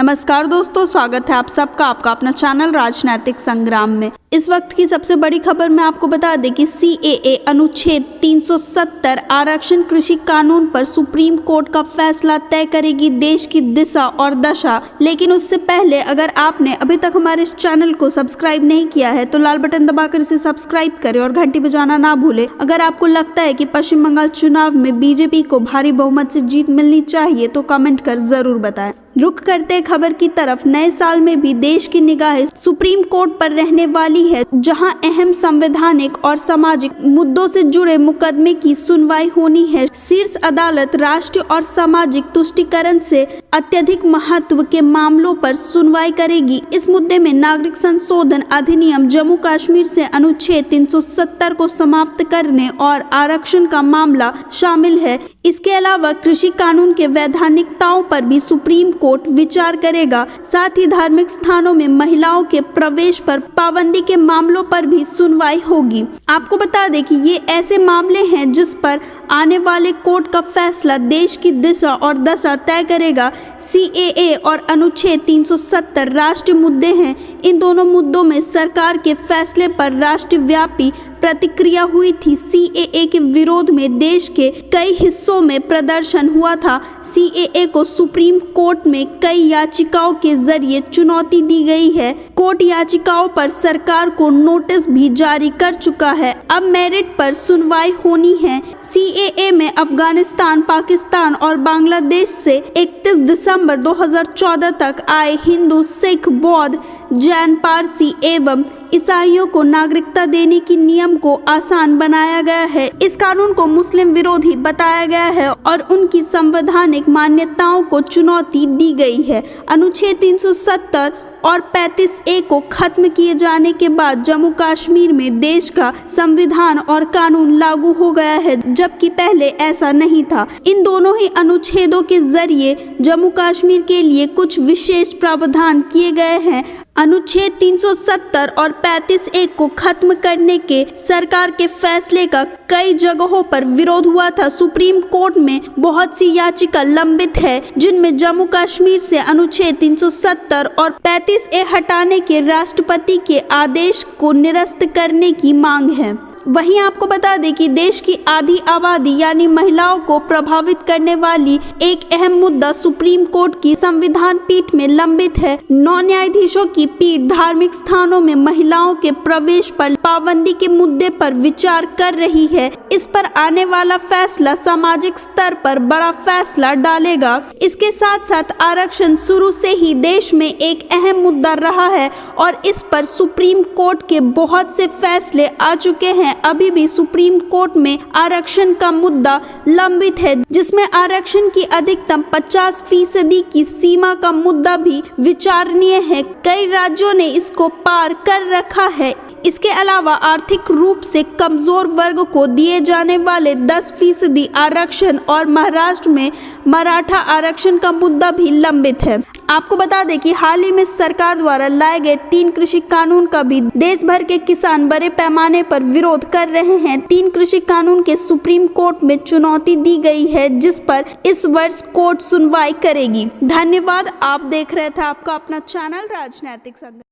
नमस्कार दोस्तों, स्वागत है आप सबका आपका अपना चैनल राजनीतिक संग्राम में। इस वक्त की सबसे बड़ी खबर मैं आपको बता दें कि CAA अनुच्छेद 370 आरक्षण कृषि कानून पर सुप्रीम कोर्ट का फैसला तय करेगी देश की दिशा और दशा। लेकिन उससे पहले अगर आपने अभी तक हमारे इस चैनल को सब्सक्राइब नहीं किया है तो लाल बटन दबाकर इसे सब्सक्राइब करें और घंटी बजाना ना भूले। अगर आपको लगता है कि पश्चिम बंगाल चुनाव में BJP को भारी बहुमत से जीत मिलनी चाहिए तो कमेंट कर जरूर बताएं। रुख करते खबर की तरफ। नए साल में भी देश की निगाहें सुप्रीम कोर्ट पर रहने वाली है, जहां अहम संवैधानिक और सामाजिक मुद्दों से जुड़े मुकदमे की सुनवाई होनी है। शीर्ष अदालत राष्ट्रीय और सामाजिक तुष्टीकरण से अत्यधिक महत्व के मामलों पर सुनवाई करेगी। इस मुद्दे में नागरिक संशोधन अधिनियम, जम्मू कश्मीर से अनुच्छेद 370 को समाप्त करने और आरक्षण का मामला शामिल है। इसके अलावा कृषि कानून के वैधानिकताओं पर भी सुप्रीम कोर्ट विचार करेगा। साथ ही धार्मिक स्थानों में महिलाओं के प्रवेश पर पाबंदी के मामलों पर भी सुनवाई होगी। आपको बता दें कि ये ऐसे मामले हैं जिस पर आने वाले कोर्ट का फैसला देश की दिशा और दशा तय करेगा। CAA और अनुच्छेद 370 राष्ट्रीय मुद्दे हैं। इन दोनों मुद्दों में सरकार के फैसले पर राष्ट्रव्यापी प्रतिक्रिया हुई थी। CAA के विरोध में देश के कई हिस्सों में प्रदर्शन हुआ था। CAA को सुप्रीम कोर्ट में कई याचिकाओं के जरिए चुनौती दी गई है। कोर्ट याचिकाओं पर सरकार को नोटिस भी जारी कर चुका है। अब मेरिट पर सुनवाई होनी है। CAA में अफगानिस्तान, पाकिस्तान और बांग्लादेश से 31 दिसंबर 2014 तक आए हिंदू, सिख, बौद्ध, जैन, पारसी एवं ईसाइयों को नागरिकता देने की नियम को आसान बनाया गया है। इस कानून को मुस्लिम विरोधी बताया गया है और उनकी संवैधानिक मान्यताओं को चुनौती दी गई है। अनुच्छेद 370 और 35A को खत्म किए जाने के बाद जम्मू कश्मीर में देश का संविधान और कानून लागू हो गया है, जबकि पहले ऐसा नहीं था। इन दोनों ही अनुच्छेदों के जरिए जम्मू कश्मीर के लिए कुछ विशेष प्रावधान किए गए हैं। अनुच्छेद 370 और 35A को खत्म करने के सरकार के फैसले का कई जगहों पर विरोध हुआ था। सुप्रीम कोर्ट में बहुत सी याचिका लंबित है, जिनमें जम्मू कश्मीर से अनुच्छेद 370 और 35A हटाने के राष्ट्रपति के आदेश को निरस्त करने की मांग है। वहीं आपको बता दें कि देश की आधी आबादी यानी महिलाओं को प्रभावित करने वाली एक अहम मुद्दा सुप्रीम कोर्ट की संविधान पीठ में लंबित है। 9 न्यायाधीशों की पीठ धार्मिक स्थानों में महिलाओं के प्रवेश पर पाबंदी के मुद्दे पर विचार कर रही है। इस पर आने वाला फैसला सामाजिक स्तर पर बड़ा फैसला डालेगा। इसके साथ साथ आरक्षण शुरू से ही देश में एक अहम मुद्दा रहा है और इस पर सुप्रीम कोर्ट के बहुत से फैसले आ चुके हैं। अभी भी सुप्रीम कोर्ट में आरक्षण का मुद्दा लंबित है, जिसमें आरक्षण की अधिकतम 50% की सीमा का मुद्दा भी विचारणीय है। कई राज्यों ने इसको पार कर रखा है। इसके अलावा आर्थिक रूप से कमजोर वर्ग को दिए जाने वाले 10% आरक्षण और महाराष्ट्र में मराठा आरक्षण का मुद्दा भी लंबित है। आपको बता दें कि हाल ही में सरकार द्वारा लाए गए 3 कृषि कानून का भी देश भर के किसान बड़े पैमाने पर विरोध कर रहे हैं। 3 कृषि कानून के सुप्रीम कोर्ट में चुनौती दी गई है, जिस पर इस वर्ष कोर्ट सुनवाई करेगी। धन्यवाद। आप देख रहे थे आपका अपना चैनल राजनीतिक संग्राम।